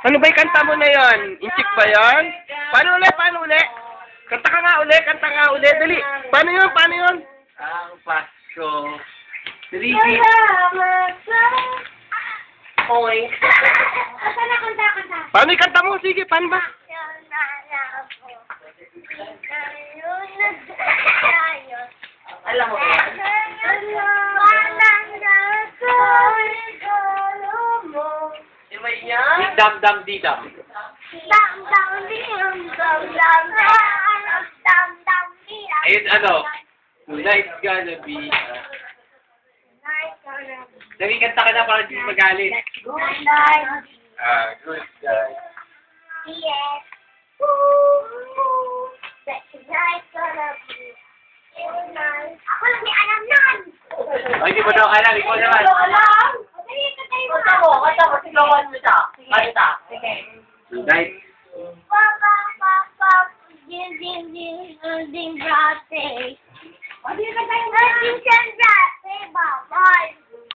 Ano ba yung kanta mo na yon? Inchik ba yon? Paano uli? Paano uli? Kanta ka nga uli, kanta nga uli. Dali. Paano yun? Paano yun? Ang Pasko. Oy. Asa na kanta? Paano yung kanta mo? Sige, paano ba? Alam mo. Iba yan? Dam-dam-di-dam. Ayun, ano? Tonight's gonna be... Nagkikanta ka na para hindi magalit. Good night. Good guy. Yes. Tonight's gonna be good night. Ako lang may alam nun. Ay, hindi mo daw alam. Ikaw naman. Kanta mo. Sigawan mo siya. Kanta. Tonight